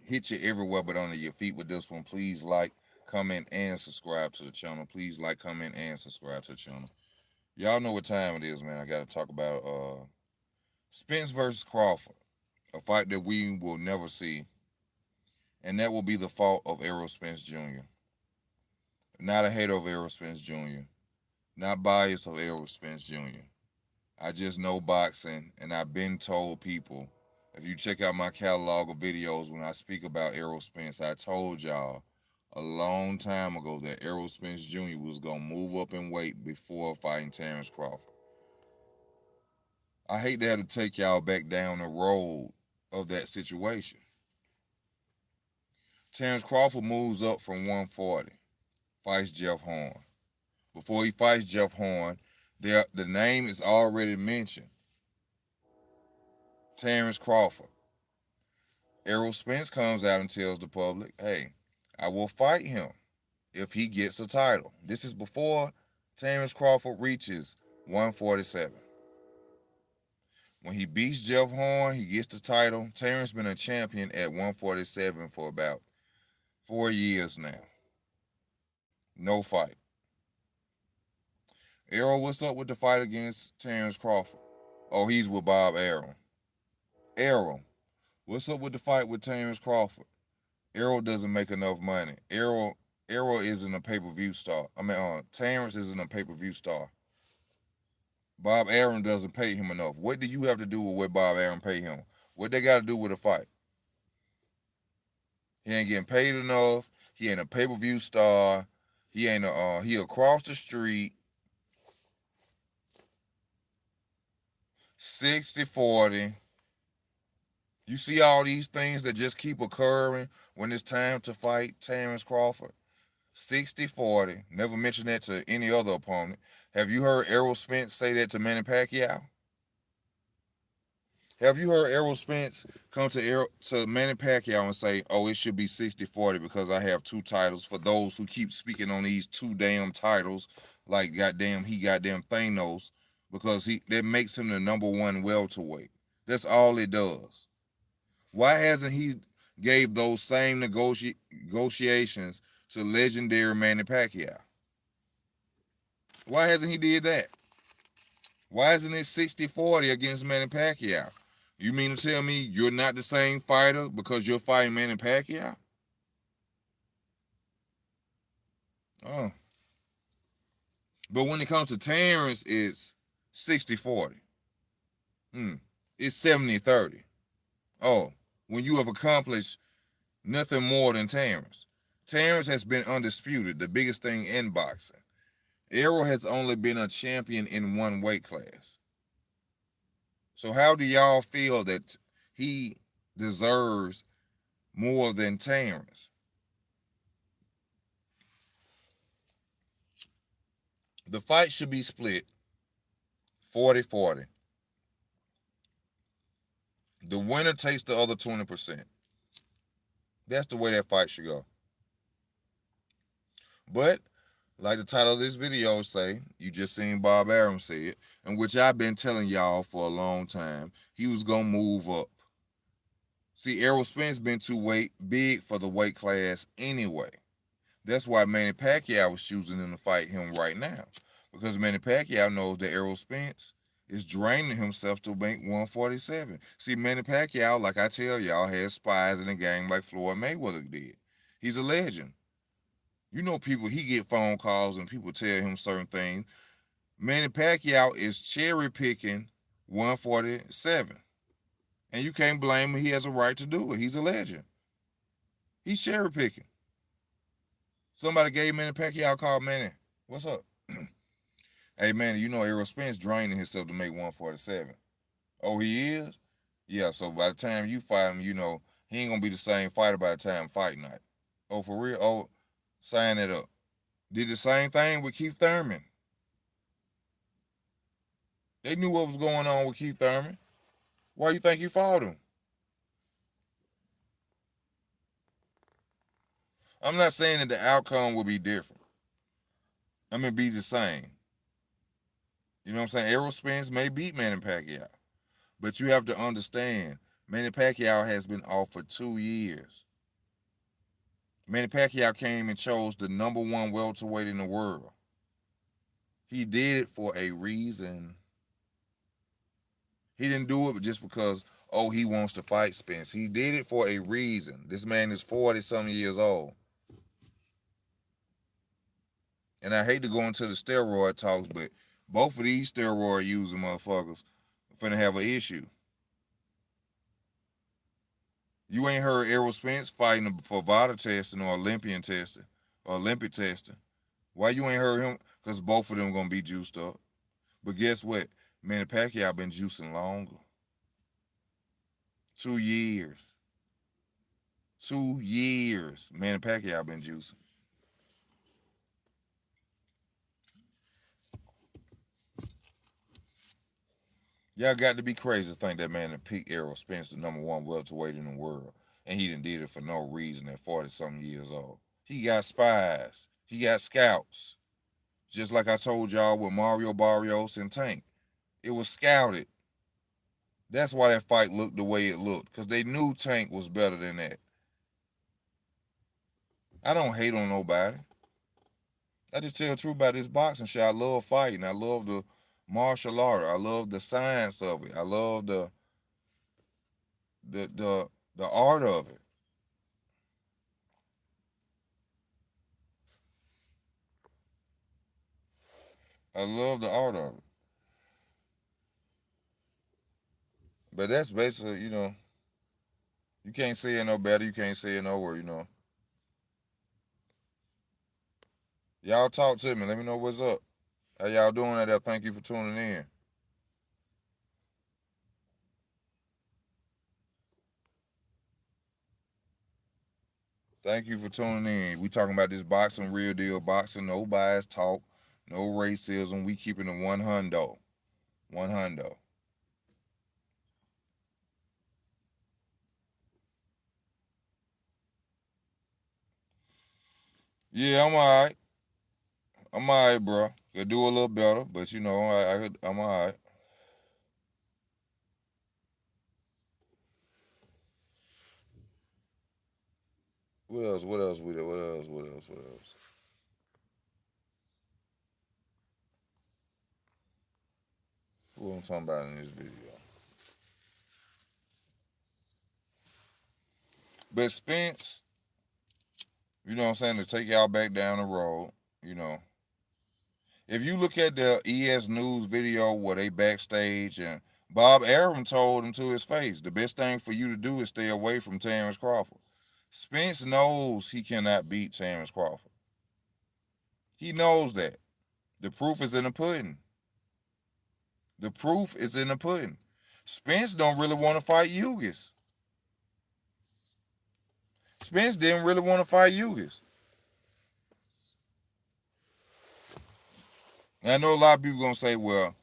hit you everywhere but under your feet with this one. Please like, comment, and subscribe to the channel. Please like, comment, and subscribe to the channel. Y'all know what time it is, man. I gotta talk about Spence versus Crawford, a fight that we will never see, and that will be the fault of Errol Spence Jr. Not a hater of Errol Spence Jr. Not biased of Errol Spence Jr. I just know boxing, and I've been told people, if you check out my catalog of videos when I speak about Errol Spence, I told y'all a long time ago that Errol Spence Jr. was going to move up in weight before fighting Terrence Crawford. I hate to have to take y'all back down the road of that situation. Terrence Crawford moves up from 140, fights Jeff Horn. Before he fights Jeff Horn, the name is already mentioned. Terrence Crawford. Errol Spence comes out and tells the public, hey, I will fight him if he gets a title. This is before Terrence Crawford reaches 147. When he beats Jeff Horn, he gets the title. Terrence been a champion at 147 for about 4 years now. No fight. Errol, what's up with the fight against Terrence Crawford? Oh, he's with Bob Arum. Errol, what's up with the fight with Terrence Crawford? Errol doesn't make enough money. Errol isn't a pay-per-view star. Terrence isn't a pay-per-view star. Bob Arum doesn't pay him enough. What do you have to do with what Bob Arum pay him? What they got to do with a fight? He ain't getting paid enough. He ain't a pay-per-view star. He ain't he across the street. 60-40. You see all these things that just keep occurring when it's time to fight Terrence Crawford? 60-40. Never mention that to any other opponent. Have you heard Errol Spence say that to Manny Pacquiao? Have you heard Errol Spence come to Manny Pacquiao and say, oh, it should be 60-40 because I have 2 titles, for those who keep speaking on these 2 damn titles like he goddamn Thanos, because that makes him the #1 welterweight. That's all it does. Why hasn't he gave those same negotiations to legendary Manny Pacquiao? Why hasn't he did that? Why isn't it 60-40 against Manny Pacquiao? You mean to tell me you're not the same fighter because you're fighting Manny Pacquiao? Oh. But when it comes to Terrence, it's 60-40. It's 70-30. Oh, when you have accomplished nothing more than Terrence. Terrence has been undisputed, the biggest thing in boxing. Errol has only been a champion in 1 weight class. So how do y'all feel that he deserves more than Terrence? The fight should be split 40-40. The winner takes the other 20%. That's the way that fight should go. But, like the title of this video say, you just seen Bob Arum say it, and which I've been telling y'all for a long time, he was going to move up. See, Errol Spence been too big for the weight class anyway. That's why Manny Pacquiao was choosing him to fight him right now. Because Manny Pacquiao knows that Errol Spence is draining himself to make 147. See, Manny Pacquiao, like I tell y'all, has spies in the game like Floyd Mayweather did. He's a legend. You know, people, he get phone calls and people tell him certain things. Manny Pacquiao is cherry picking 147. And you can't blame him. He has a right to do it. He's a legend. He's cherry picking. Somebody gave Manny Pacquiao a call. Manny, what's up? Hey, Manny, you know Errol Spence draining himself to make 147. Oh, he is? Yeah, so by the time you fight him, you know, he ain't going to be the same fighter by the time fight night. Oh, for real? Oh, sign it up. Did the same thing with Keith Thurman. They knew what was going on with Keith Thurman. Why you think he fought him? I'm not saying that the outcome will be different. I mean, be the same. You know what I'm saying? Errol Spence may beat Manny Pacquiao. But you have to understand, Manny Pacquiao has been off for 2 years. Manny Pacquiao came and chose the number one welterweight in the world. He did it for a reason. He didn't do it just because, oh, he wants to fight Spence. He did it for a reason. This man is 40-something years old. And I hate to go into the steroid talks, but both of these steroid using motherfuckers finna have an issue. You ain't heard Errol Spence fighting for VADA testing or Olympian testing or Olympic testing. Why you ain't heard him? Because both of them gonna be juiced up. But guess what? Manny Pacquiao been juicing longer. 2 years. 2 years. Manny Pacquiao been juicing. Y'all got to be crazy to think that man to pick Errol Spence, the number one welterweight in the world, and he done did it for no reason at 40-something years old. He got spies. He got scouts. Just like I told y'all with Mario Barrios and Tank. It was scouted. That's why that fight looked the way it looked, because they knew Tank was better than that. I don't hate on nobody. I just tell the truth about this boxing shit. I love fighting. I love the martial art. I love the science of it. I love the art of it. I love the art of it. But that's basically, you can't say it no better. You can't say it nowhere. Y'all talk to me. Let me know what's up. How y'all doing out there? Thank you for tuning in. Thank you for tuning in. We talking about this boxing, real deal boxing. No bias talk, no racism. We keeping it 100. 100. Yeah, I'm alright. I'm alright, bro. Could do a little better, but I'm alright. What else? What else? What else? What else? What else? What I'm talking about in this video? But Spence, you know what I'm saying, to take y'all back down the road, you know. If you look at the ES News video where they backstage and Bob Arum told him to his face, the best thing for you to do is stay away from Terrence Crawford. Spence knows he cannot beat Terrence Crawford. He knows that. The proof is in the pudding. The proof is in the pudding. Spence don't really want to fight Hughes. Spence didn't really want to fight Hughes. I know a lot of people gonna say, well,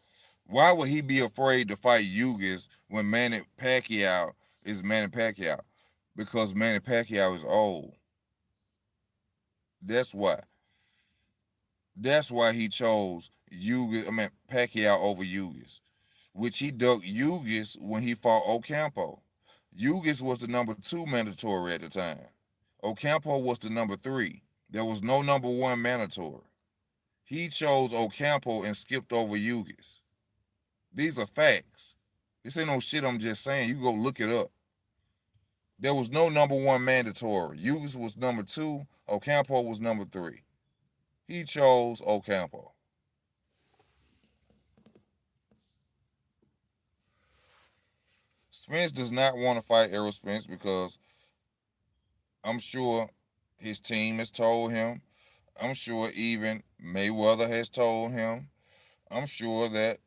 why would he be afraid to fight Hughes when Manny Pacquiao is Manny Pacquiao? Because Manny Pacquiao is old. That's why. That's why he chose Pacquiao over Hughes, which he ducked Hughes when he fought Ocampo. Hughes was the number 2 mandatory at the time. Ocampo was the number 3. There was no number 1 mandatory. He chose Ocampo and skipped over Hughes. These are facts. This ain't no shit I'm just saying. You go look it up. There was no number 1 mandatory. Hughes was number 2. Ocampo was number 3. He chose Ocampo. Spence does not want to fight Errol Spence because I'm sure his team has told him. I'm sure even Mayweather has told him. I'm sure that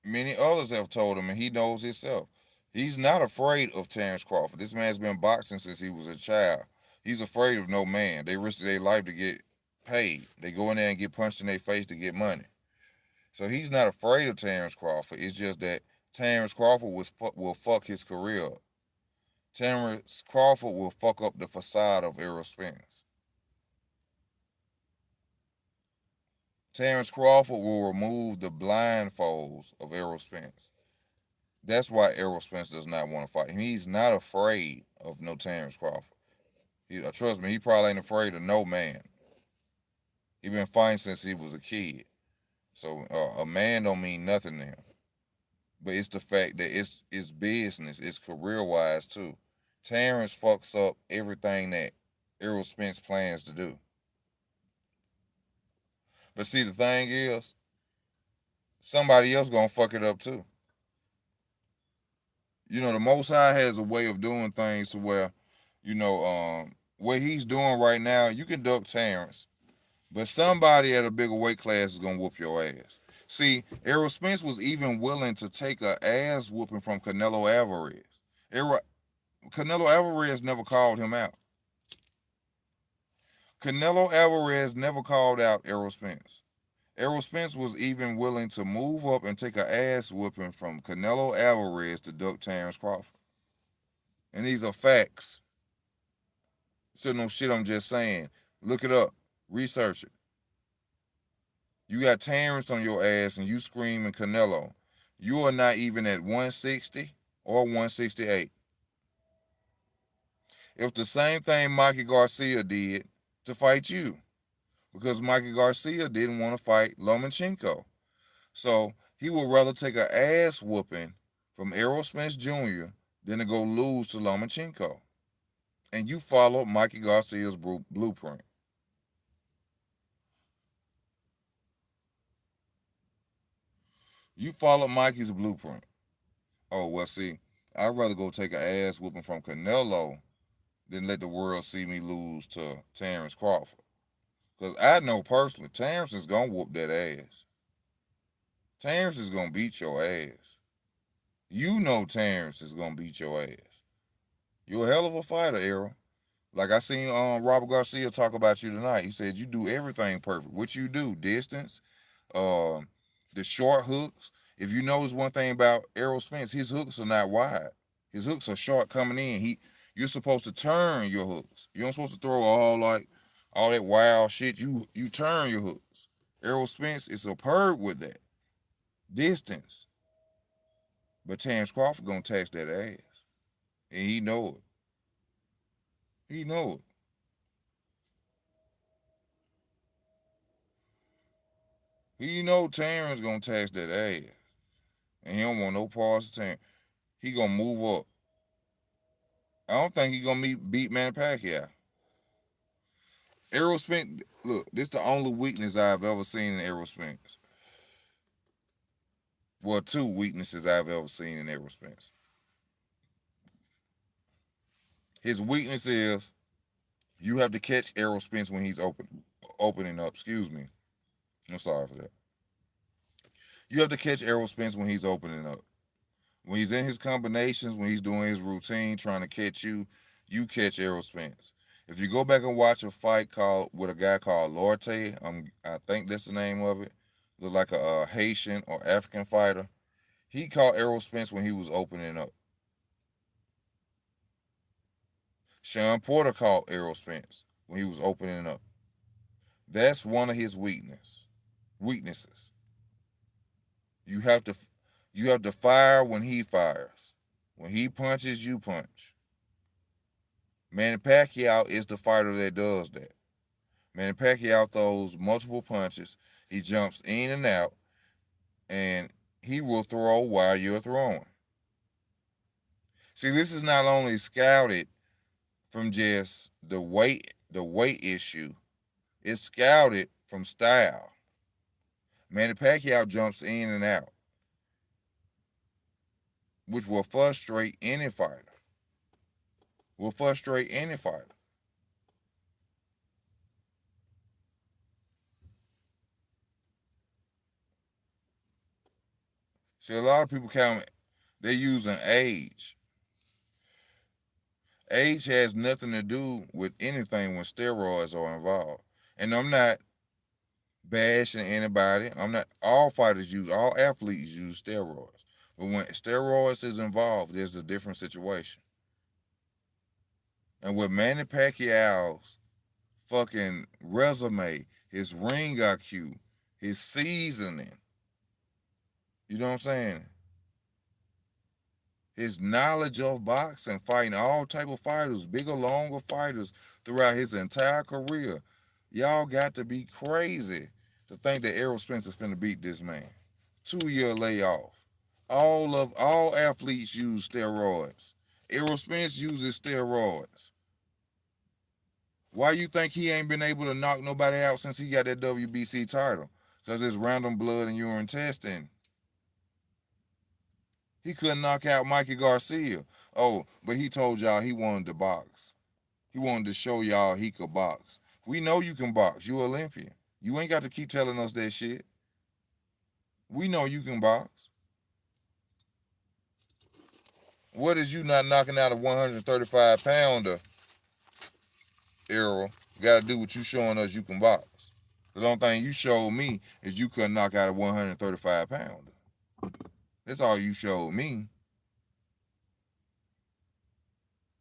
many others have told him, and he knows himself. He's not afraid of Terrence Crawford. This man's been boxing since he was a child. He's afraid of no man. They risk their life to get paid. They go in there and get punched in their face to get money. So he's not afraid of Terrence Crawford. It's just that Terrence Crawford will fuck his career up. Terrence Crawford will fuck up the facade of Errol Spence. Terrence Crawford will remove the blindfolds of Errol Spence. That's why Errol Spence does not want to fight him. He's not afraid of no Terrence Crawford. Trust me, he probably ain't afraid of no man. He been fighting since he was a kid. So a man don't mean nothing to him. But it's the fact that it's business, it's career wise too. Terrence fucks up everything that Errol Spence plans to do. But see, the thing is, somebody else gonna fuck it up too. The Most High has a way of doing things to where, what he's doing right now, you can duck Terrence, but somebody at a bigger weight class is gonna whoop your ass. See, Errol Spence was even willing to take a ass whooping from Canelo Alvarez. Canelo Alvarez never called him out. Canelo Alvarez never called out Errol Spence. Errol Spence was even willing to move up and take a ass whooping from Canelo Alvarez to duck Terrence Crawford. And these are facts. So no shit I'm just saying. Look it up. Research it. You got Terrence on your ass and you screaming Canelo. You are not even at 160 or 168. If the same thing Mikey Garcia did to fight you, because Mikey Garcia didn't want to fight Lomachenko. So he would rather take an ass whooping from Errol Spence Jr. than to go lose to Lomachenko. And you follow Mikey Garcia's blueprint. You followed Mikey's blueprint. Oh, well, see, I'd rather go take an ass whooping from Canelo than let the world see me lose to Terrence Crawford. Because I know personally, Terrence is going to whoop that ass. Terrence is going to beat your ass. You know Terrence is going to beat your ass. You're a hell of a fighter, Errol. Like I seen Robert Garcia talk about you tonight. He said you do everything perfect. What you do, distance, the short hooks. If you notice one thing about Errol Spence, his hooks are not wide. His hooks are short coming in. You're supposed to turn your hooks. You're not supposed to throw all that wild shit. You turn your hooks. Errol Spence is superb with that. Distance. But Terrence Crawford gonna tax that ass. And he know it. He know it. He know Terrence gonna tax that ass. And he don't want no parts of Terrence. He gonna move up. I don't think he gonna beat Manny Pacquiao. Errol Spence, look, this is the only weakness I've ever seen in Errol Spence. Well, two weaknesses I've ever seen in Errol Spence. His weakness is you have to catch Errol Spence when he's opening up. Excuse me. I'm sorry for that. You have to catch Errol Spence when he's opening up. When he's in his combinations, when he's doing his routine, trying to catch you, you catch Errol Spence. If you go back and watch a fight with a guy called Lorte, I think that's the name of it, look like a Haitian or African fighter. He caught Errol Spence when he was opening up. Sean Porter caught Errol Spence when he was opening up. That's one of his weaknesses. You have to fire when he fires. When he punches, you punch. Manny Pacquiao is the fighter that does that. Manny Pacquiao throws multiple punches. He jumps in and out, and he will throw while you're throwing. See, this is not only scouted from just the weight issue, it's scouted from style. Manny Pacquiao jumps in and out, which will frustrate any fighter. See, a lot of people they're using age. Age has nothing to do with anything when steroids are involved. And I'm not bashing anybody. All athletes use steroids. But when steroids is involved, there's a different situation. And with Manny Pacquiao's fucking resume, his ring IQ, his seasoning, you know what I'm saying? His knowledge of boxing, fighting all type of fighters, bigger, longer fighters throughout his entire career. Y'all got to be crazy to think that Errol Spence is finna beat this man. 2-year layoff. All athletes use steroids. Errol Spence uses steroids. Why you think he ain't been able to knock nobody out since he got that WBC title? Because it's random blood and urine testing. He couldn't knock out Mikey Garcia. Oh, but he told y'all he wanted to box. He wanted to show y'all he could box. We know you can box. You're Olympian. You ain't got to keep telling us that shit. We know you can box. What is you not knocking out a 135 pounder, Errol? Got to do what you showing us you can box. The only thing you showed me is you couldn't knock out a 135 pounder. That's all you showed me.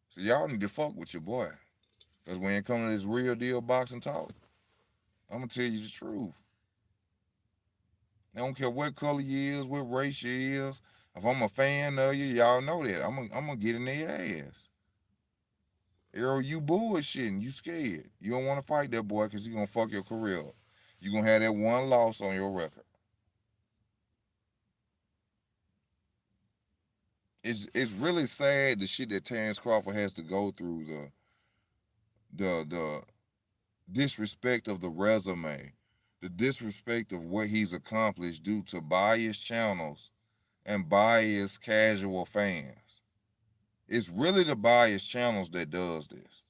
So y'all need to fuck with your boy. Because when it comes to this real deal boxing talk, I'm going to tell you the truth. I don't care what color you is, what race you is. If I'm a fan of you, y'all know that. I'm gonna get in their ass. Errol, you bullshitting. You scared. You don't want to fight that boy because he's going to fuck your career up. You're going to have that one loss on your record. It's really sad the shit that Terrence Crawford has to go through, the disrespect of the resume, the disrespect of what he's accomplished due to biased channels and biased casual fans. It's really the biased channels that does this.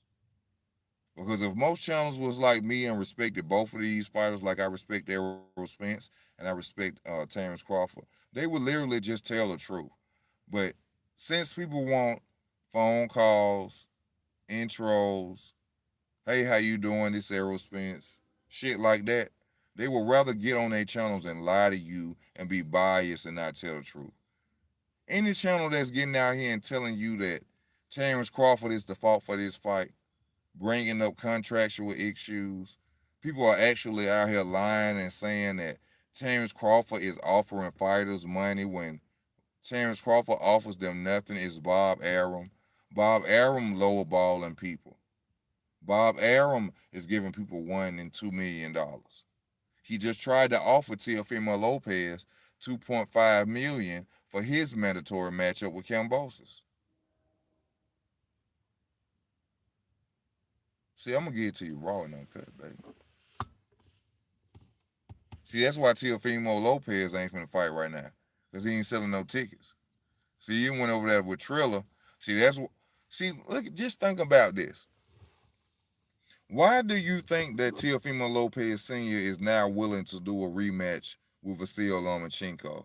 Because if most channels was like me and respected both of these fighters, like I respect Errol Spence and I respect Terrence Crawford, they would literally just tell the truth. But since people want phone calls, intros, hey, how you doing, this Errol Spence, shit like that, they would rather get on their channels and lie to you and be biased and not tell the truth. Any channel that's getting out here and telling you that Terrence Crawford is the fault for this fight, bringing up contractual issues, people are actually out here lying and saying that Terrence Crawford is offering fighters money when Terrence Crawford offers them nothing, is Bob Arum. Bob Arum lowballing people. Bob Arum is giving people $1 and $2 million. He just tried to offer Teofimo Lopez $2.5 million for his mandatory matchup with Kambosos. See, I'm gonna give it to you raw and uncut, baby. See, that's why Teofimo Lopez ain't finna fight right now, cause he ain't selling no tickets. See, you went over there with Triller. See, that's what. See, look, just think about this. Why do you think that Teofimo Lopez Sr. is now willing to do a rematch with Vasil Lomachenko?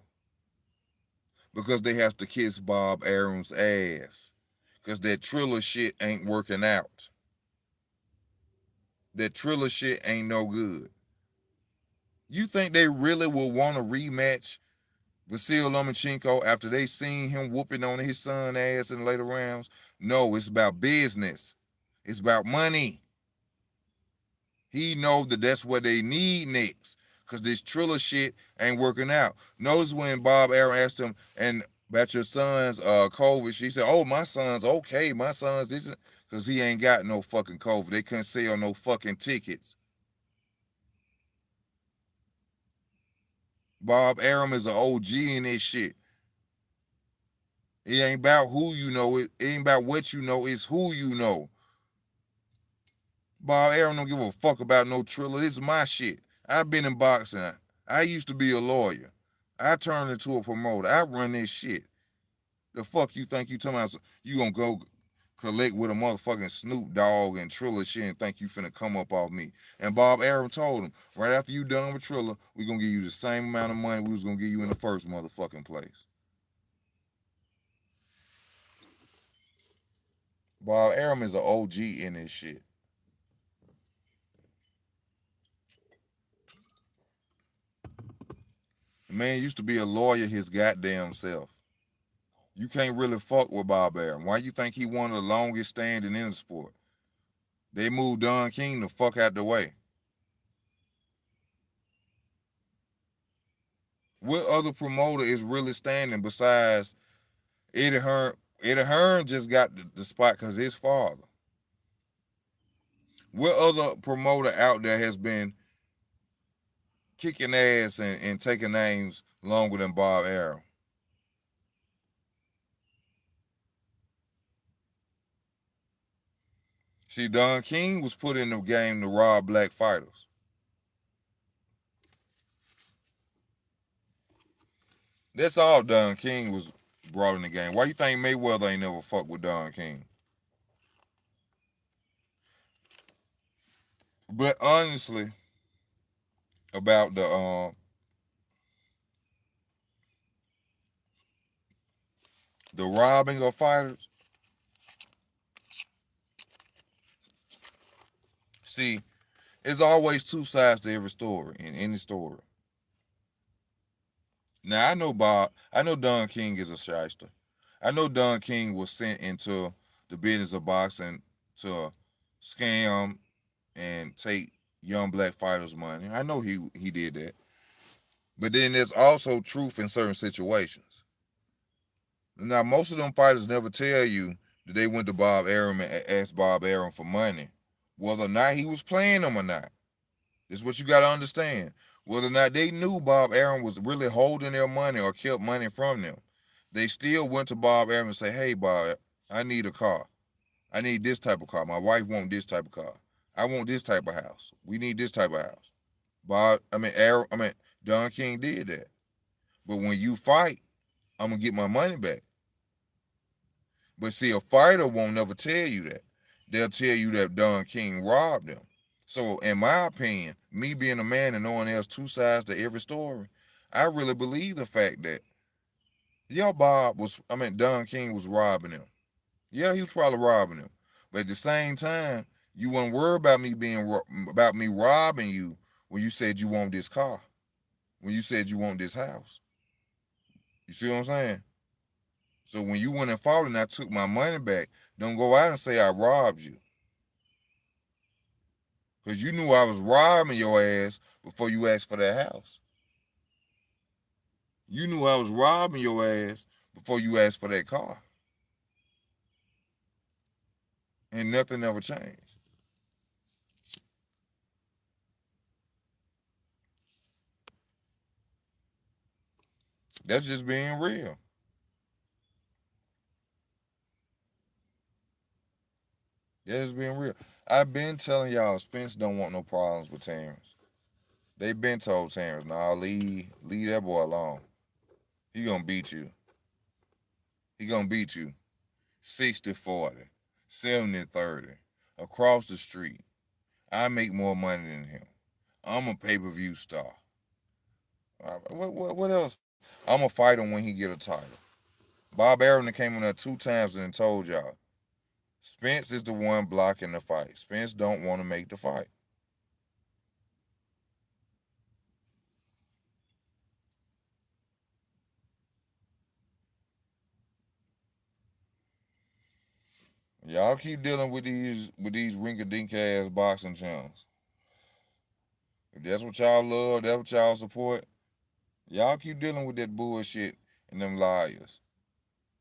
Because they have to kiss Bob Arum's ass. Because that Triller shit ain't working out. That Triller shit ain't no good. You think they really will want a rematch Vasil Lomachenko after they seen him whooping on his son's ass in later rounds? No, it's about business. It's about money. He knows that that's what they need next. Because this Triller shit ain't working out. Notice when Bob Arum asked him, and about your son's COVID, he said, oh, my son's okay. My son's this. Because he ain't got no fucking COVID. They couldn't sell no fucking tickets. Bob Arum is an OG in this shit. It ain't about who you know. It ain't about what you know. It's who you know. Bob Arum don't give a fuck about no Triller. This is my shit. I've been in boxing. I used to be a lawyer. I turned into a promoter. I run this shit. The fuck you think you talking about? You gonna go collect with a motherfucking Snoop Dogg and Triller shit and think you finna come up off me? And Bob Arum told him, right after you done with Triller, we gonna give you the same amount of money we was gonna give you in the first motherfucking place. Bob Arum is an OG in this shit. The man used to be a lawyer his goddamn self. You can't really fuck with Bob Arum. Why you think he one of the longest standing in the sport? They moved Don King the fuck out the way. What other promoter is really standing besides Eddie Hearn, Eddie Hearn just got the spot because his father. What other promoter out there has been kicking ass and taking names longer than Bob Arum? See, Don King was put in the game to rob black fighters. That's all Don King was brought in the game. Why you think Mayweather ain't never fucked with Don King? But honestly, about the robbing of fighters, see, there's always two sides to every story in any story. Now I know Don King is a shyster. I know Don King was sent into the business of boxing to scam and take young black fighters' money. I know he did that. But then there's also truth in certain situations. Now most of them fighters never tell you that they went to Bob Arum and asked Bob Arum for money, whether or not he was playing them or not. This is what you got to understand. Whether or not they knew Bob Arum was really holding their money or kept money from them, they still went to Bob Arum and say, "Hey, Bob, I need a car. I need this type of car. My wife wants this type of car. I want this type of house. We need this type of house." Don King did that. But when you fight, I'm gonna get my money back. But see, a fighter won't never tell you that. They'll tell you that Don King robbed them. So, in my opinion, me being a man and knowing there's two sides to every story, I really believe the fact that Don King was robbing them. Yeah, he was probably robbing them. But at the same time, you wouldn't worry about about me robbing you when you said you want this car, when you said you want this house. You see what I'm saying? So when you went and fought and I took my money back, don't go out and say I robbed you. Because you knew I was robbing your ass before you asked for that house. You knew I was robbing your ass before you asked for that car. And nothing ever changed. That's just being real. That's just being real. I've been telling y'all Spence don't want no problems with Terrence. They been told Terrence, nah, leave that boy alone. He gonna beat you. He gonna beat you. 60-40, 70-30, across the street. I make more money than him. I'm a pay-per-view star. What else? I'm gonna fight him when he get a title. Bob Arum came in there 2 times and told y'all, Spence is the one blocking the fight. Spence don't want to make the fight. Y'all keep dealing with these rinky-dink ass boxing channels. If that's what y'all love, that's what y'all support, y'all keep dealing with that bullshit and them liars.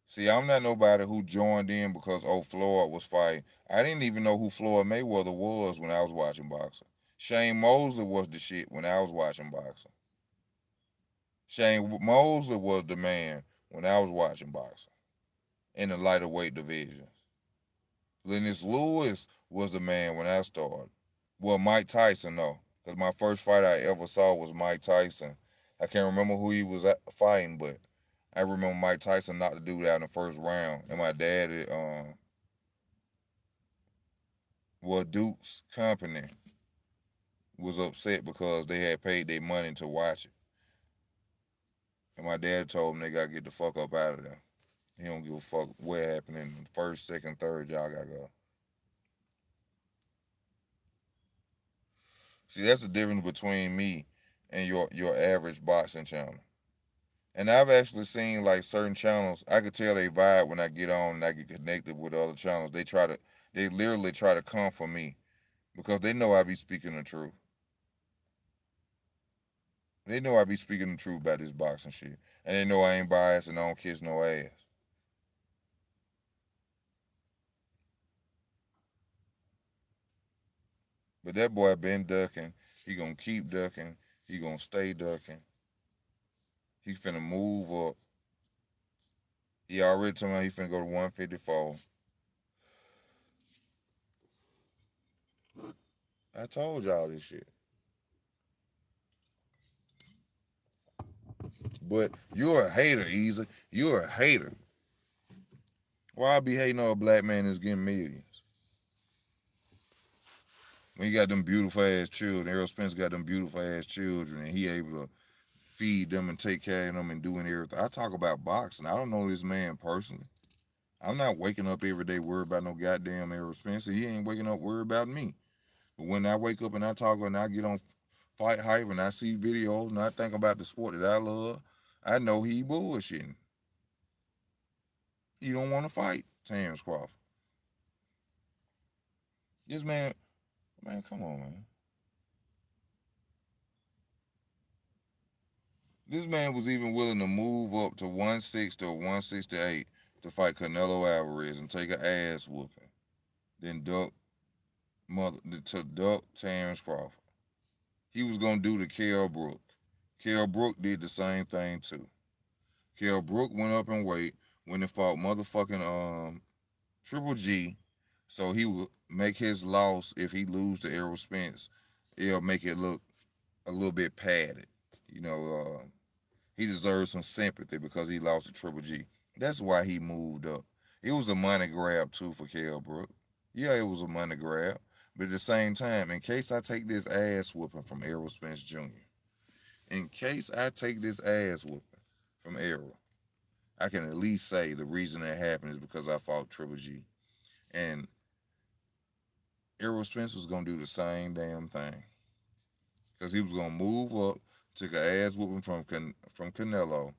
See, I'm not nobody who joined in because Floyd was fighting. I didn't even know who Floyd Mayweather was when I was watching boxing. Shane Mosley was the shit when I was watching boxing. Shane Mosley was the man when I was watching boxing in the lighter weight divisions. Lennox Lewis was the man when I started. Well, Mike Tyson, no. Because my first fight I ever saw was Mike Tyson. I can't remember who he was fighting, but I remember Mike Tyson knocked the dude out in the first round. And my dad, Duke's company was upset because they had paid their money to watch it. And my dad told them they got to get the fuck up out of there. He don't give a fuck what happened in the first, second, third. Y'all got to go. See, that's the difference between me and your average boxing channel. And I've actually seen like certain channels, I could tell they vibe when I get on and I get connected with other channels. They literally try to come for me because they know I be speaking the truth. They know I be speaking the truth about this boxing shit. And they know I ain't biased and I don't kiss no ass. But that boy been ducking. He gonna keep ducking. He gonna stay ducking. He finna move up. He already told me he finna go to 154. I told y'all this shit. But you're a hater, Easy. You're a hater. Why I be hating on a black man that's getting millions? When you got them beautiful ass children, Errol Spence got them beautiful ass children, and he able to feed them and take care of them and doing everything. I talk about boxing. I don't know this man personally. I'm not waking up every day worried about no goddamn Errol Spence. He ain't waking up worried about me. But when I wake up and I talk and I get on Fight Hype and I see videos and I think about the sport that I love, I know he bullshitting. He don't want to fight Terrence Crawford. This man, come on, man. This man was even willing to move up to 160 or 168 to fight Canelo Alvarez and take an ass whooping. Then duck Terrence Crawford. He was gonna do the Kell Brook. Kell Brook did the same thing too. Kell Brook went up in weight when he fought motherfucking Triple G, so he would make his loss if he lose to Errol Spence. It'll make it look a little bit padded. He deserves some sympathy because he lost to Triple G. That's why he moved up. It was a money grab too for Kell Brook. Yeah, it was a money grab. But at the same time, in case I take this ass whooping from Errol Spence Jr., in case I take this ass whooping from Errol, I can at least say the reason that happened is because I fought Triple G. And Errol Spence was going to do the same damn thing. Because he was going to move up, take an ass whooping from Canelo,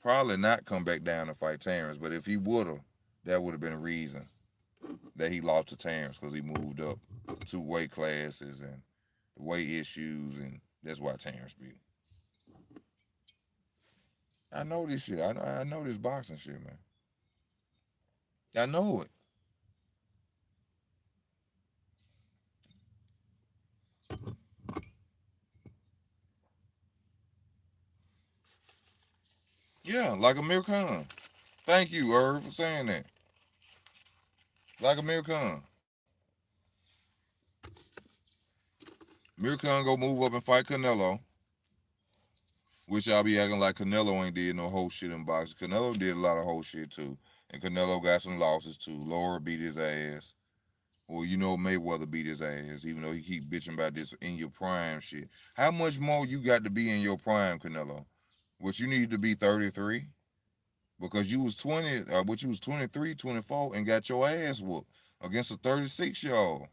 probably not come back down and fight Terrence, but if he would have, that would have been a reason that he lost to Terrence because he moved up 2 weight classes and weight issues, and that's why Terrence beat him. I know this shit. I know this boxing shit, man. I know it. Yeah, like Amir Khan. Thank you, Irv, for saying that. Like Amir Khan. Amir Khan go move up and fight Canelo. Which y'all be acting like Canelo ain't did no whole shit in boxing. Canelo did a lot of whole shit too. And Canelo got some losses too. Laura beat his ass. Well, Mayweather beat his ass, even though he keep bitching about this in your prime shit. How much more you got to be in your prime, Canelo? What you need to be 33? Because you was 20, you was 23, 24, and got your ass whooped against a 36-year-old.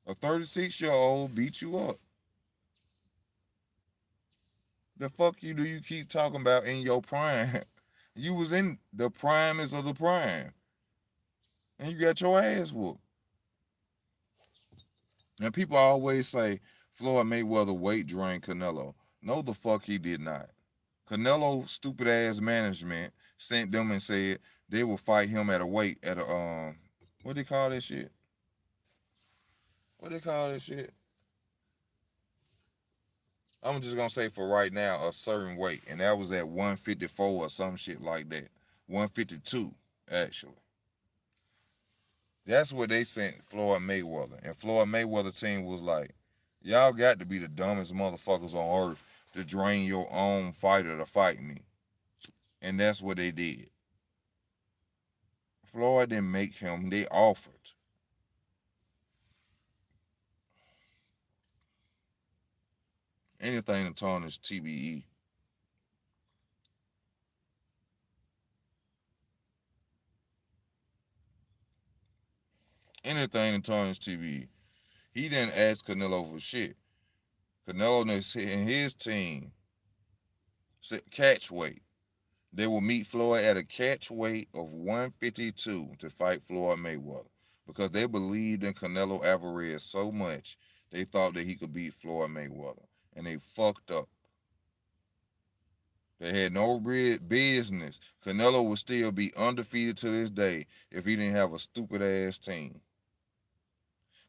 A 36-year-old beat you up. The fuck do you keep talking about in your prime? You was in the primest of the prime. And you got your ass whooped. And people always say Floyd Mayweather weight drained Canelo. No, the fuck he did not. Canelo stupid ass management sent them and said they will fight him at a weight at a what they call that shit? What they call that shit? I'm just gonna say for right now a certain weight, and that was at 154 or some shit like that. 152 actually. That's what they sent Floyd Mayweather, and Floyd Mayweather team was like, y'all got to be the dumbest motherfuckers on earth to drain your own fighter to fight me. And that's what they did. Floyd didn't make him, they offered. Anything to tarnish TBE. Anything to tarnish TBE. He didn't ask Canelo for shit. Canelo and his team said catch weight. They will meet Floyd at a catch weight of 152 to fight Floyd Mayweather because they believed in Canelo Alvarez so much they thought that he could beat Floyd Mayweather, and they fucked up. They had no business. Canelo would still be undefeated to this day if he didn't have a stupid ass team.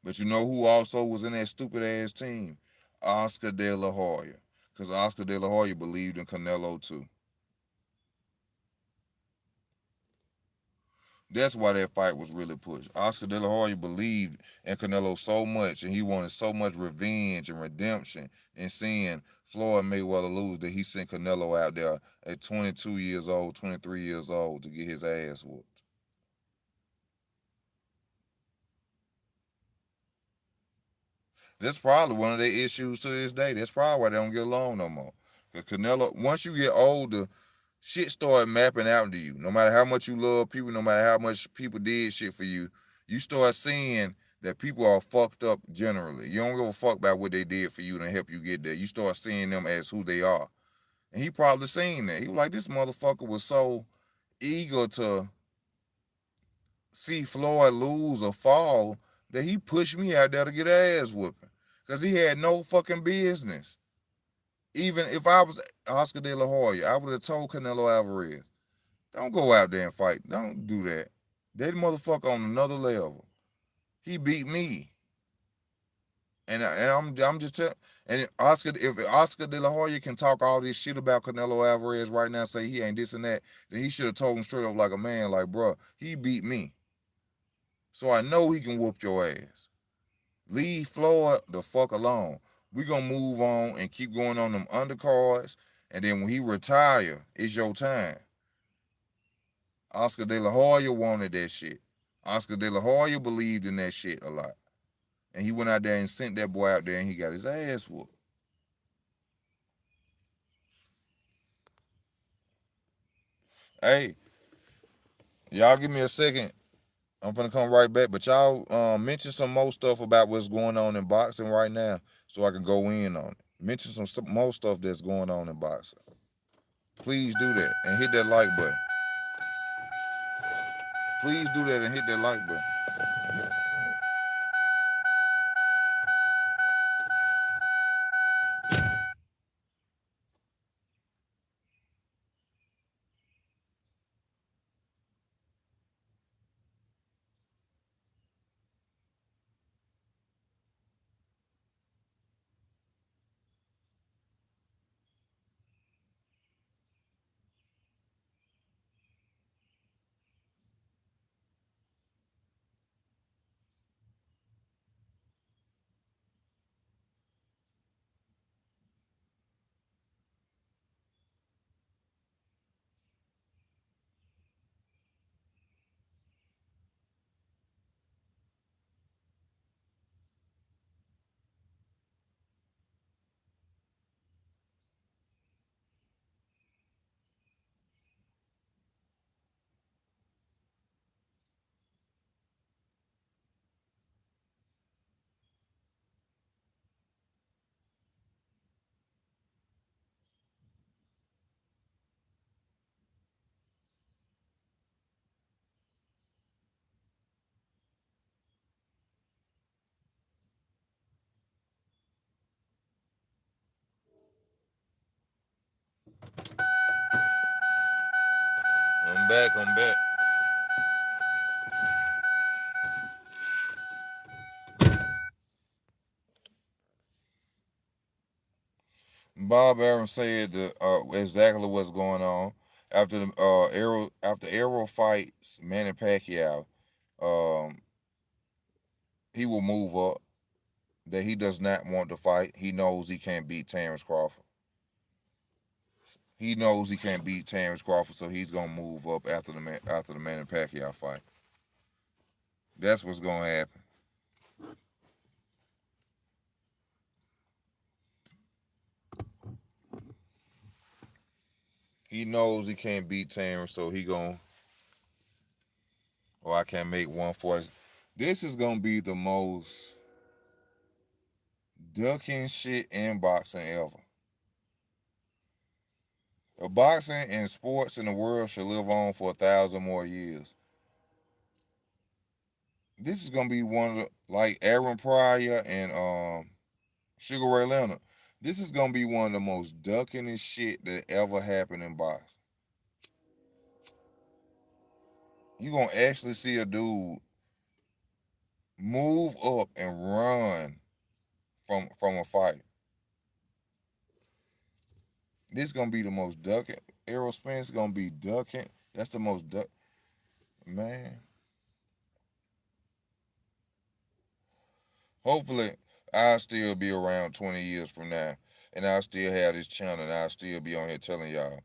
But you know who also was in that stupid ass team? Oscar De La Hoya. Because Oscar De La Hoya believed in Canelo too. That's why that fight was really pushed. Oscar De La Hoya believed in Canelo so much, and he wanted so much revenge and redemption in seeing Floyd Mayweather lose that he sent Canelo out there at 22 years old, 23 years old to get his ass whooped. That's probably one of their issues to this day. That's probably why they don't get along no more. Because Canelo, once you get older, shit start mapping out to you. No matter how much you love people, no matter how much people did shit for you, you start seeing that people are fucked up generally. You don't give a fuck about what they did for you to help you get there. You start seeing them as who they are. And he probably seen that. He was like, this motherfucker was so eager to see Floyd lose or fall that he pushed me out there to get ass whooping. Because he had no fucking business. Even if I was Oscar De La Hoya, I would have told Canelo Alvarez, don't go out there and fight. Don't do that. That motherfucker on another level. He beat me. And I'm just telling. And if Oscar De La Hoya can talk all this shit about Canelo Alvarez right now, say he ain't this and that, then he should have told him straight up like a man, like, bro, he beat me. So I know he can whoop your ass. Leave Floyd the fuck alone. We gonna move on and keep going on them undercards. And then when he retire, it's your time. Oscar De La Hoya wanted that shit. Oscar De La Hoya believed in that shit a lot. And he went out there and sent that boy out there and he got his ass whooped. Hey, y'all give me a second. I'm gonna come right back. But y'all mention some more stuff about what's going on in boxing right now so I can go in on it. Mention some more stuff that's going on in boxing. Please do that and hit that like button. Please do that and hit that like button. I'm back. I'm back. Bob Arum said exactly what's going on after the Arrow fights Manny Pacquiao. Um, he will move up. That he does not want to fight. He knows he can't beat Terrence Crawford. He knows he can't beat Terrence Crawford, so he's gonna move up after the Manny Pacquiao fight. That's what's gonna happen. He knows he can't beat Terrence, so he gonna. Or I can't make 140. This is gonna be the most ducking shit in boxing ever. The boxing and sports in the world should live on for 1,000 more years. This is gonna be one of the like Aaron Pryor and Sugar Ray Leonard. This is gonna be one of the most duckingest shit that ever happened in boxing. You gonna actually see a dude move up and run from a fight. This gonna be the most ducking. Errol Spence gonna be ducking. That's the most duck. Man. Hopefully, I'll still be around 20 years from now, and I'll still have this channel, and I'll still be on here telling y'all,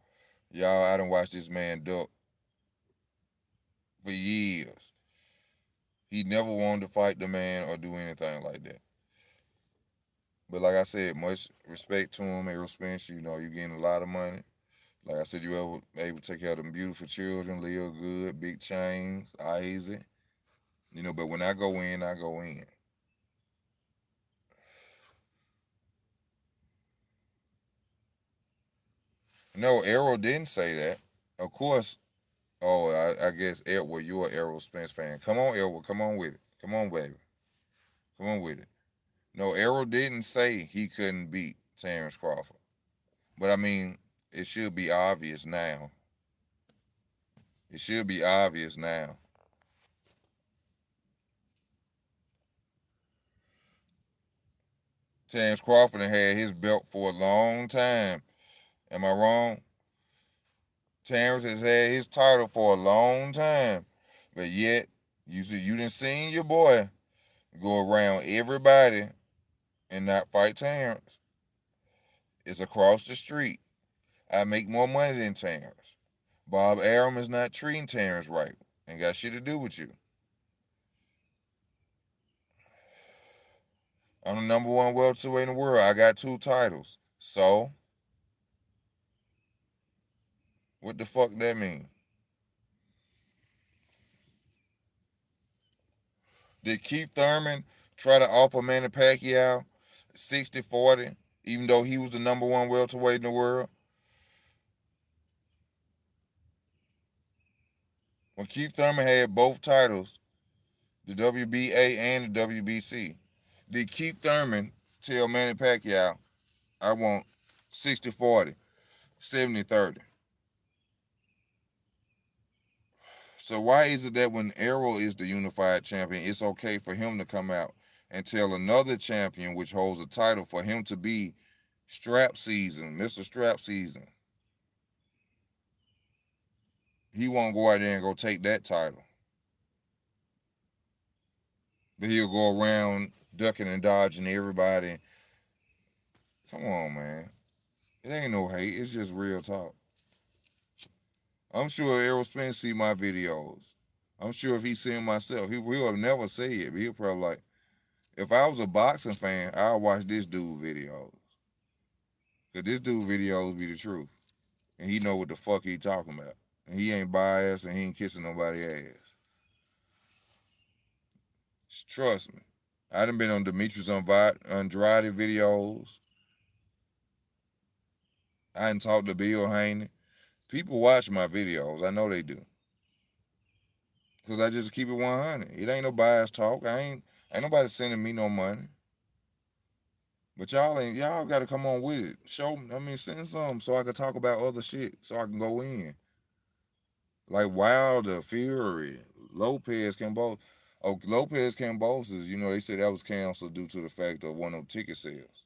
I done watched this man duck for years. He never wanted to fight the man or do anything like that. But like I said, much respect to him, Errol Spence. You know, you getting a lot of money. Like I said, you ever able to take care of them beautiful children, live good, big chains, easy. You know, but when I go in, I go in. No, Errol didn't say that. Of course. Oh, I guess Edward, you're an Errol Spence fan. Come on, Edward. Come on with it. Come on, baby. Come on with it. No, Errol didn't say he couldn't beat Terrence Crawford. But I mean, it should be obvious now. It should be obvious now. Terrence Crawford had his belt for a long time. Am I wrong? Terrence has had his title for a long time. But yet, you didn't see your boy go around everybody and not fight Terrence. It's across the street. I make more money than Terrence. Bob Arum is not treating Terrence right. Ain't got shit to do with you. I'm the number one welterweight in the world. I got 2 titles. So, what the fuck that mean? Did Keith Thurman try to offer Manny Pacquiao 60-40, even though he was the number one welterweight in the world? When Keith Thurman had both titles, the WBA and the WBC, did Keith Thurman tell Manny Pacquiao, I want 60-40, 70-30? So why is it that when Errol is the unified champion, it's okay for him to come out and tell another champion, which holds a title, for him to be strap season, Mr. Strap season? He won't go out there and go take that title. But he'll go around ducking and dodging everybody. Come on, man. It ain't no hate. It's just real talk. I'm sure Errol Spence see my videos. I'm sure if he seen myself, he'll never say it, but he'll probably like, if I was a boxing fan, I'd watch this dude videos. Cause this dude videos be the truth. And he know what the fuck he talking about. And he ain't biased and he ain't kissing nobody's ass. Trust me. I done been on Demetrius Andrade videos. I done talked to Bill Haney. People watch my videos. I know they do. Cause I just keep it 100. It ain't no bias talk. Ain't nobody sending me no money. But y'all gotta come on with it. Send some so I can talk about other shit so I can go in. Like Wilder, Fury, Lopez Cambosos. Oh, Lopez Cambosos, they said that was canceled due to the fact of one of them ticket sales.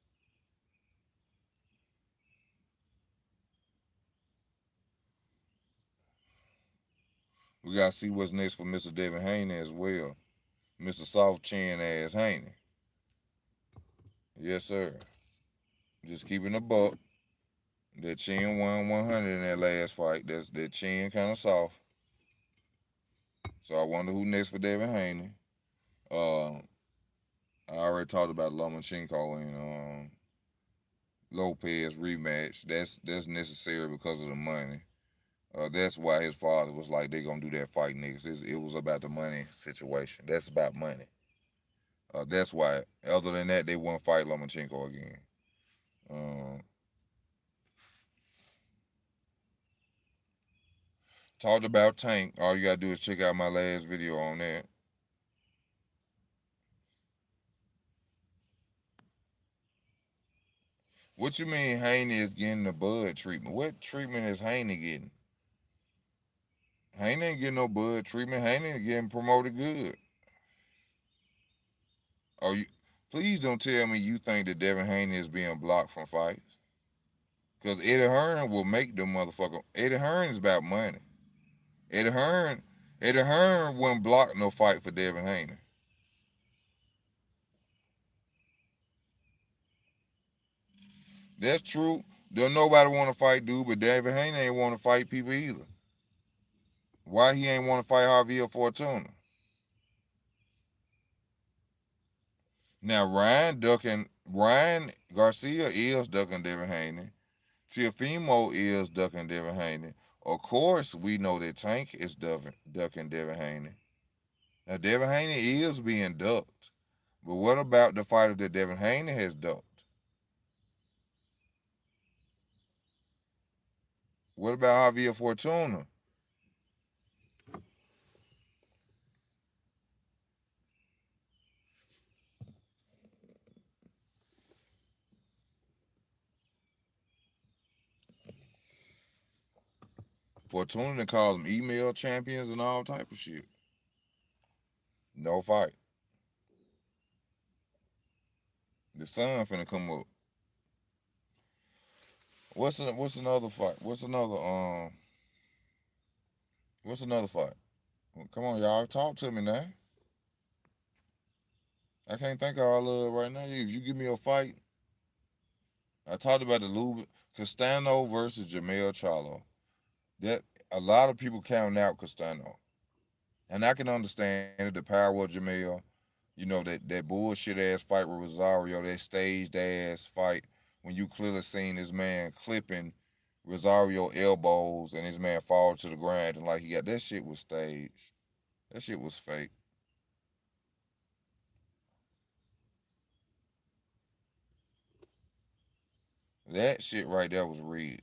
We gotta see what's next for Mr. Devin Haney as well. Mr. Soft Chin ass Haney. Yes, sir. Just keeping a buck. That chin won 100 in that last fight. That chin kind of soft. So I wonder who next for Devin Haney. I already talked about Lomachenko and Lopez rematch. That's necessary because of the money. That's why his father was like, they gonna do that fight next. It was about the money situation. That's about money. That's why. Other than that, they won't fight Lomachenko again. Talked about Tank. All you gotta do is check out my last video on that. What you mean Haney is getting the bud treatment? What treatment is Haney getting? Haney ain't getting no bud treatment. Haney getting promoted good. Oh, you please don't tell me you think that Devin Haney is being blocked from fights. Because Eddie Hearn will make them motherfucker. Eddie Hearn is about money. Eddie Hearn, Eddie Hearn wouldn't block no fight for Devin Haney. That's true. Don't nobody want to fight dude, but Devin Haney ain't want to fight people either. Why he ain't want to fight Javier Fortuna? Now Ryan Garcia is ducking Devin Haney. Teofimo is ducking Devin Haney. Of course, we know that Tank is ducking Devin Haney. Now Devin Haney is being ducked. But what about the fighters that Devin Haney has ducked? What about Javier Fortuna? Fortuna calls them email champions and all type of shit. No fight. The sun finna come up. What's another fight? What's another fight? Well, come on, y'all, talk to me now. I can't think of all of it right now. If you give me a fight, I talked about the Lube Castano versus Jamel Charlo. That a lot of people counting out Castano, and I can understand it, the power of Jamel. You know that bullshit ass fight with Rosario, that staged ass fight when you clearly seen this man clipping Rosario elbows and this man fall to the ground and like he got that shit was staged. That shit was fake. That shit right there was rigged.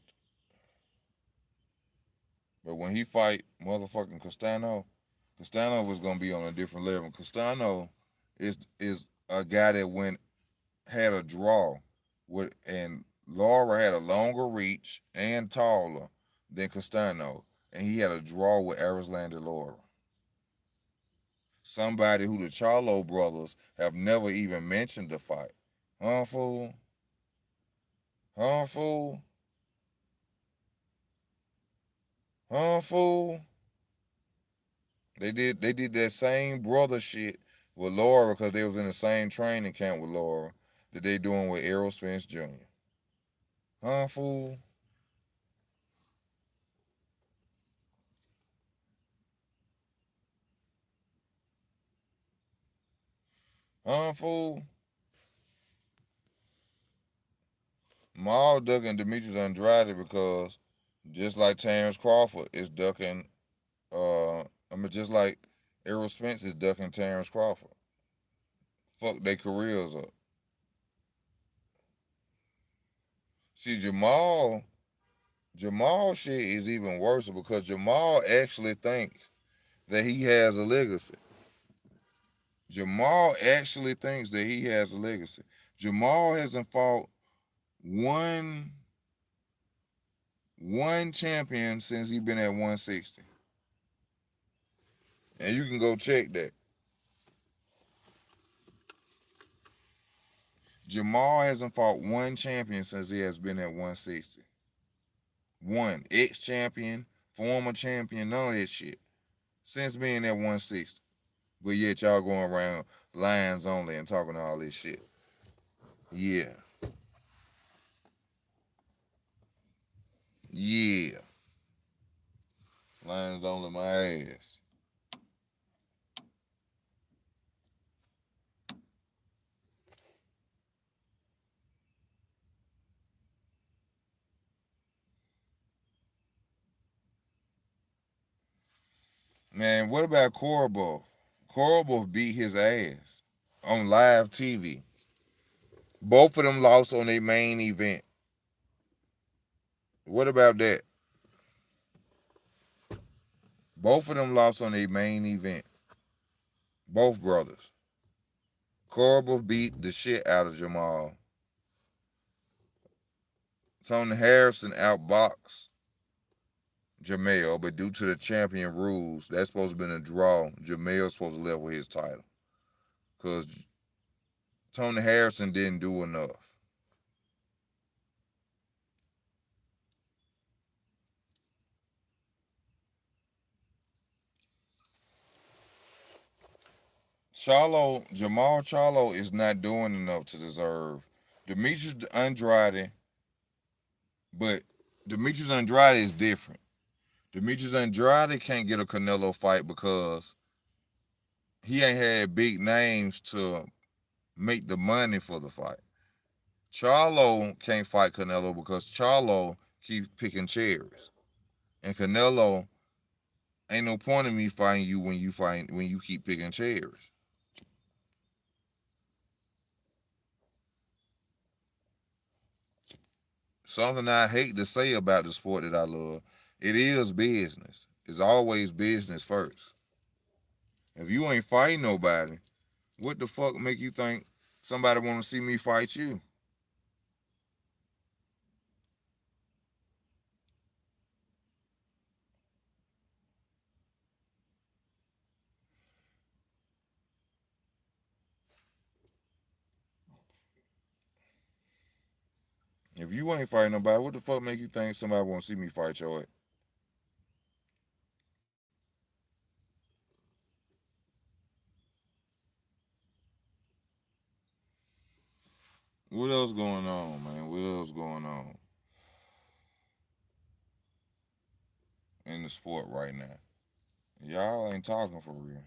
But when he fight motherfucking Castano was gonna be on a different level. Castano is a guy that had a draw with and Laura had a longer reach and taller than Castano, and he had a draw with Arislanda Laura. Somebody who the Charlo brothers have never even mentioned the fight. Huh, fool? Huh, fool? Huh, fool? They did that same brother shit with Laura because they was in the same training camp with Laura that they doing with Errol Spence Jr. Huh, fool? Huh, fool? Maul ducking Demetrius Andrade because just like Terrence Crawford is ducking, just like Errol Spence is ducking Terrence Crawford. Fuck their careers up. See, Jamal shit is even worse because Jamal actually thinks that he has a legacy. Jamal actually thinks that he has a legacy. Jamal hasn't fought one one champion since he been at 160. And you can go check that. Jamal hasn't fought one champion since he has been at 160. One. Ex-champion, former champion, none of that shit. Since being at 160. But yet y'all going around lines only and talking all this shit. Yeah. Yeah. Lines only my ass. Man, what about Korobov? Korobov beat his ass on live TV. Both of them lost on their main event. What about that? Both of them lost on their main event. Both brothers. Korobov beat the shit out of Jamal. Tony Harrison outboxed Jamel, but due to the champion rules, that's supposed to be a draw. Jamel's supposed to level his title. Because Tony Harrison didn't do enough. Jamal Charlo is not doing enough to deserve Demetrius Andrade, but Demetrius Andrade is different. Demetrius Andrade can't get a Canelo fight because he ain't had big names to make the money for the fight. Charlo can't fight Canelo because Charlo keeps picking cherries. And Canelo, ain't no point in me fighting you when you keep picking cherries. Something I hate to say about the sport that I love, it is business. It's always business first. If you ain't fighting nobody, what the fuck make you think somebody want to see me fight you? If you ain't fighting nobody, what the fuck make you think somebody want to see me fight your ass? What else going on, man? What else going on in the sport right now? Y'all ain't talking for real.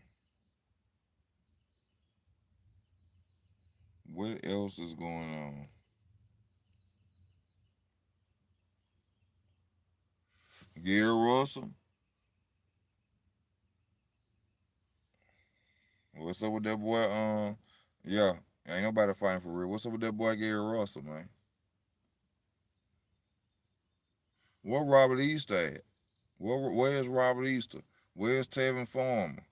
What else is going on? Gary Russell? What's up with that boy? Yeah, ain't nobody fighting for real. What's up with that boy Gary Russell, man? What Robert Easter at? Where's Robert Easter? Where's Tevin Farmer?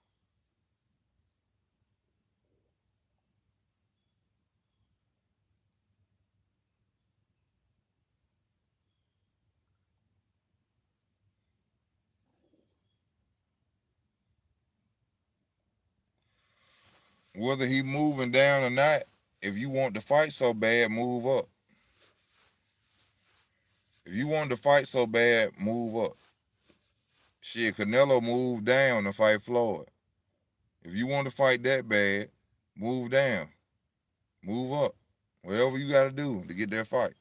Whether he moving down or not, if you want to fight so bad, move up. If you want to fight so bad, move up. Shit, Canelo moved down to fight Floyd. If you want to fight that bad, move down. Move up. Whatever you got to do to get that fight.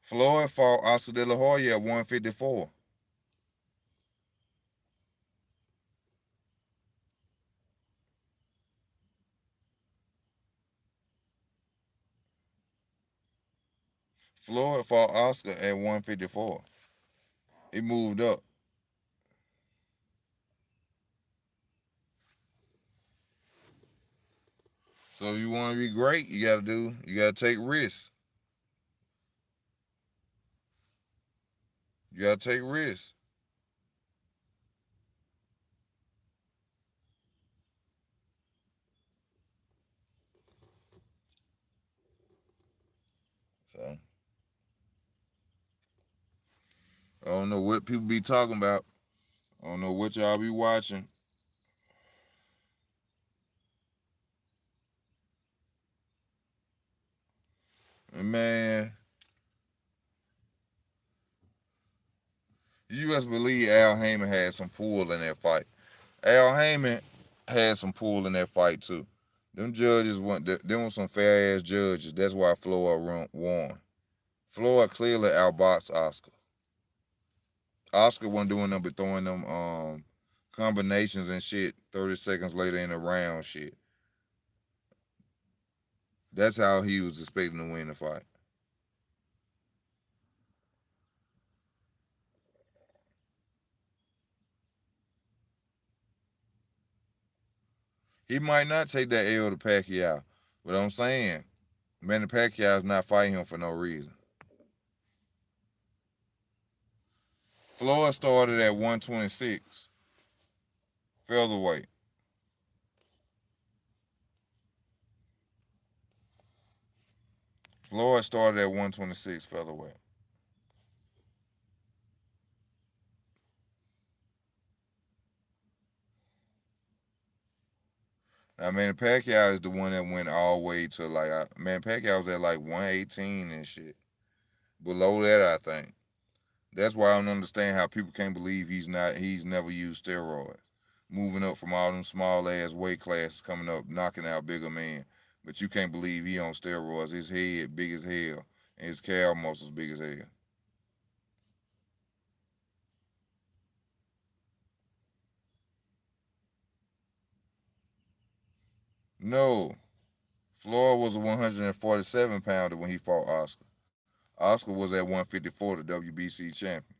Floyd fought Oscar De La Hoya at 154. Floyd fought Oscar at 154. He moved up. So if you want to be great, you gotta take risks. You gotta take risks. So I don't know what people be talking about. I don't know what y'all be watching. And man, you just believe Al Heyman had some pull in that fight. Al Heyman had some pull in that fight too. Them judges them were some fair ass judges. That's why Floyd won. Floyd clearly outboxed Oscar. Oscar wasn't doing nothing but throwing them combinations and shit 30 seconds later in the round shit. That's how he was expecting to win the fight. He might not take that L to Pacquiao, but I'm saying, Manny Pacquiao's not fighting him for no reason. Floyd started at 126, featherweight. Floyd started at 126 featherweight. I mean, Manny Pacquiao is the one that went all the way to like Manny Pacquiao was at like 118 and shit. Below that, I think. That's why I don't understand how people can't believe he's never used steroids. Moving up from all them small ass weight classes, coming up, knocking out bigger men. But you can't believe he on steroids. His head big as hell, and his calf muscles big as hell. No, Floyd was a 147 pounder when he fought Oscar. Oscar was at 154, the WBC champion.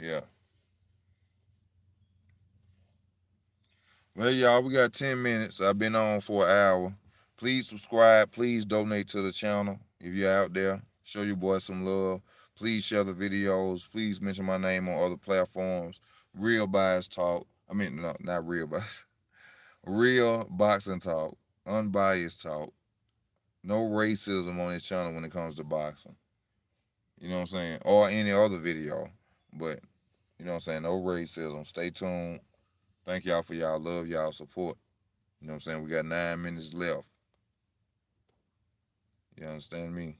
Yeah. Well, y'all, we got 10 minutes. I've been on for an hour. Please subscribe. Please donate to the channel if you're out there. Show your boy some love. Please share the videos. Please mention my name on other platforms. Real Bias Talk. I mean, no, not Real Bias. Real Boxing Talk. Unbiased Talk. No racism on this channel when it comes to boxing. You know what I'm saying? Or any other video. But, you know what I'm saying? No racism. Stay tuned. Thank y'all for y'all love, y'all support. You know what I'm saying? We got 9 minutes left. You understand me?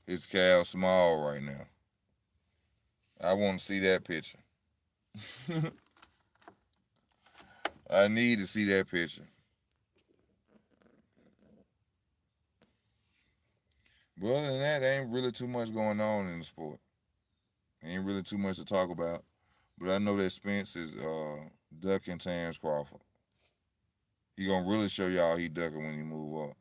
His calf small right now. I want to see that picture. I need to see that picture. But other than that, there ain't really too much going on in the sport. Ain't really too much to talk about. But I know that Spence is ducking Terrence Crawford. He gonna really show y'all he ducking when he move up.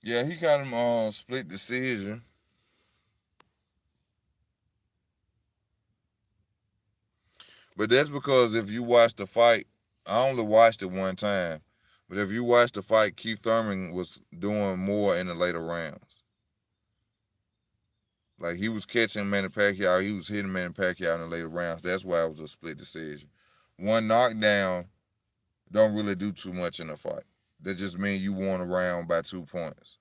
Yeah, he got him split decision. But that's because if you watch the fight, I only watched it one time. But if you watch the fight, Keith Thurman was doing more in the later rounds. Like he was catching Manny Pacquiao, he was hitting Manny Pacquiao in the later rounds. That's why it was a split decision. One knockdown don't really do too much in a fight. That just means you won a round by 2 points.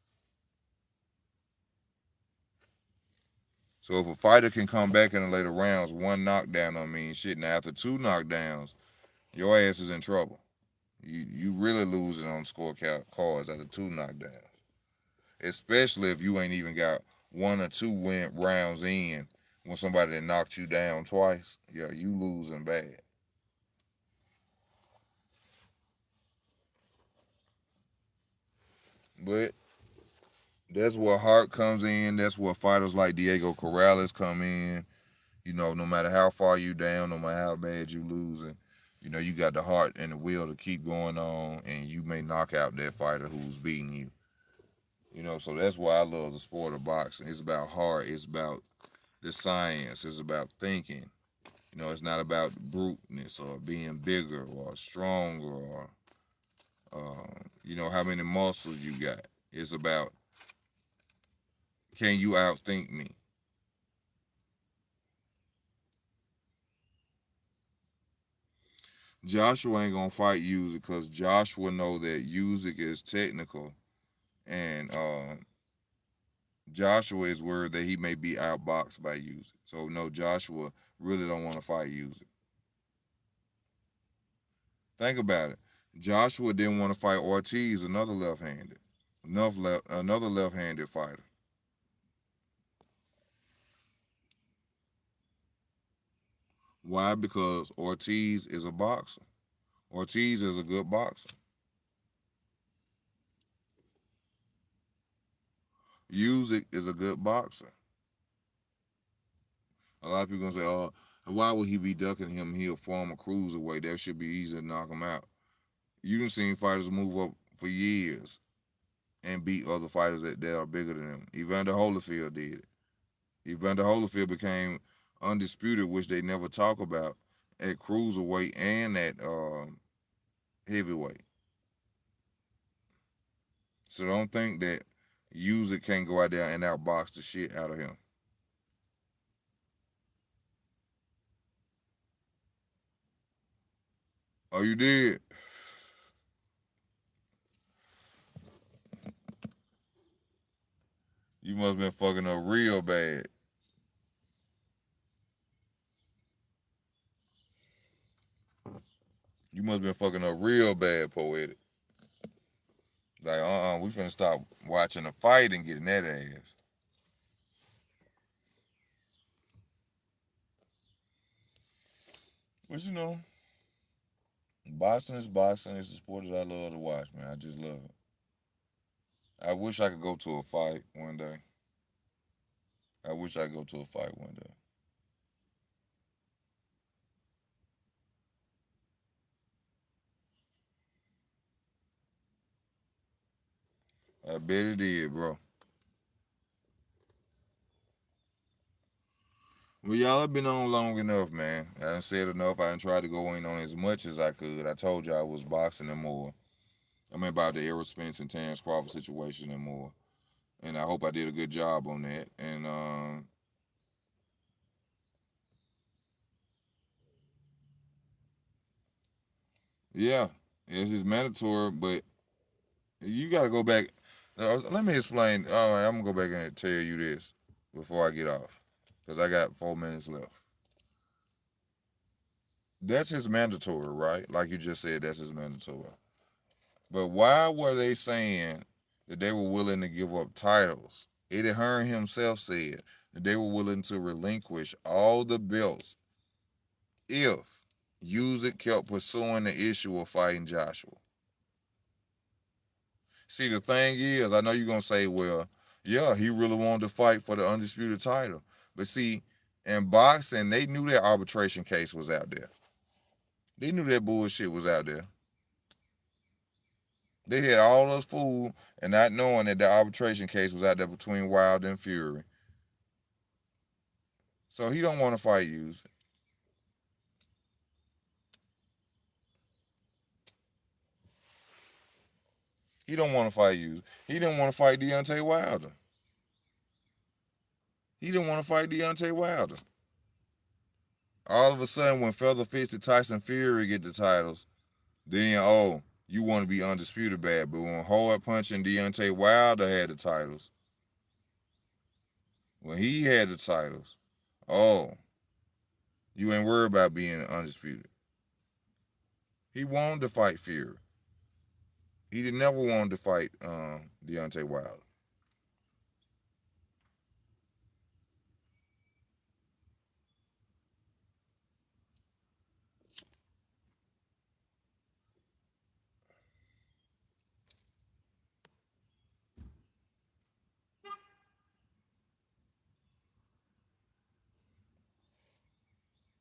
So if a fighter can come back in the later rounds, one knockdown don't mean shit. Now after two knockdowns, your ass is in trouble. You really losing on scorecards after two knockdowns. Especially if you ain't even got one or two rounds in when somebody that knocked you down twice. Yeah, you losing bad. But that's where heart comes in. That's where fighters like Diego Corrales come in. You know, no matter how far you down, no matter how bad you losing, you know, you got the heart and the will to keep going on, and you may knock out that fighter who's beating you. You know, so that's why I love the sport of boxing. It's about heart. It's about the science. It's about thinking. You know, it's not about bruteness or being bigger or stronger or, you know, how many muscles you got. It's about, can you outthink me? Joshua ain't gonna fight Usyk because Joshua know that Usyk is technical, and Joshua is worried that he may be outboxed by Usyk. So no, Joshua really don't want to fight Usyk. Think about it. Joshua didn't want to fight Ortiz, another left-handed, another left-handed fighter. Why? Because Ortiz is a boxer. Ortiz is a good boxer. Usyk is a good boxer. A lot of people gonna say, "Oh, why would he be ducking him? He'll form a cruiserweight. That should be easy to knock him out." You done seen fighters move up for years and beat other fighters that are bigger than them. Evander Holyfield did it. Evander Holyfield became undisputed, which they never talk about, at cruiserweight and at heavyweight. So don't think that Usyk can't go out there and outbox the shit out of him. Oh, you did? You must have been fucking up real bad. You must have been fucking up real bad, Poetic. Like, we finna stop watching the fight and getting that ass. But you know, boxing is boxing. It's a sport that I love to watch, man. I just love it. I wish I could go to a fight one day. I wish I could go to a fight one day. I bet it is, bro. Well, y'all have been on long enough, man. I done said enough. I done tried to go in on as much as I could. I told y'all I was boxing and more. I mean, about the Arum Spence and Terrence Crawford situation and more. And I hope I did a good job on that. And yeah, it's just mandatory, but you got to go back. Let me explain. All right, I'm gonna go back and tell you this before I get off, because I got 4 minutes left. That's his mandatory, right? Like you just said, that's his mandatory. But why were they saying that they were willing to give up titles? Eddie Hearn himself said that they were willing to relinquish all the belts if Usyk kept pursuing the issue of fighting Joshua. See, the thing is, I know you're gonna say, well, yeah, he really wanted to fight for the undisputed title. But see, in boxing, they knew that arbitration case was out there. They knew that bullshit was out there. They had all us fooled and not knowing that the arbitration case was out there between Wilder and Fury. So he don't want to fight Usyk. He don't want to fight Usyk. He didn't want to fight Deontay Wilder. He didn't want to fight Deontay Wilder. All of a sudden, when Feather Fisted Tyson Fury get the titles, then you want to be undisputed bad. But when Hard Punching Deontay Wilder had the titles, when he had the titles, oh, you ain't worried about being undisputed. He wanted to fight Fury. He did never wanted to fight Deontay Wilder.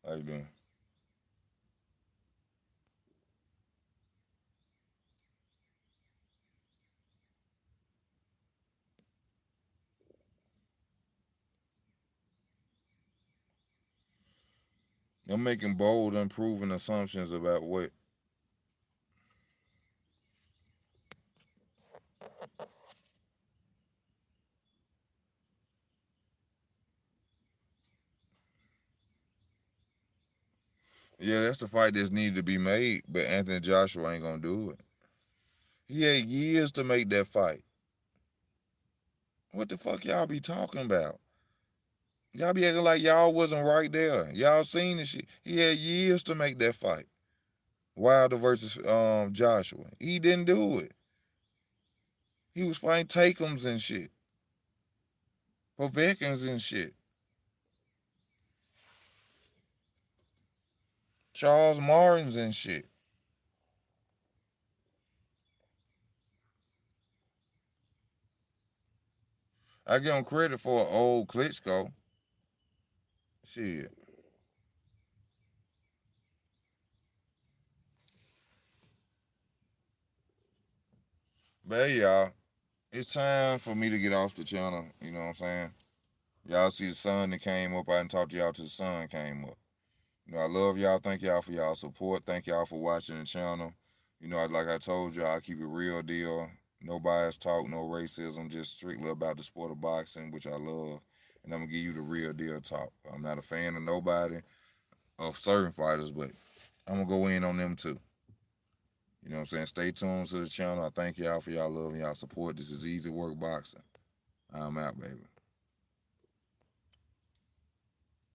How you doing? I'm making bold, unproven assumptions about what. Yeah, that's the fight that's needed to be made, but Anthony Joshua ain't gonna do it. He had years to make that fight. What the fuck y'all be talking about? Y'all be acting like y'all wasn't right there. Y'all seen this shit. He had years to make that fight. Wilder versus Joshua. He didn't do it. He was fighting Takems and shit. Povetkin's and shit. Charles Martins and shit. I give him credit for an old Klitschko. Shit. But hey, y'all, it's time for me to get off the channel. You know what I'm saying? Y'all see the sun that came up. I didn't talk to y'all till the sun came up. You know, I love y'all. Thank y'all for y'all support. Thank y'all for watching the channel. You know, like I told y'all, I keep it real deal. No bias talk, no racism, just strictly about the sport of boxing, which I love. And I'm going to give you the real deal talk. I'm not a fan of nobody, of certain fighters, but I'm going to go in on them too. You know what I'm saying? Stay tuned to the channel. I thank y'all for y'all love and y'all support. This is Easy Work Boxing. I'm out, baby.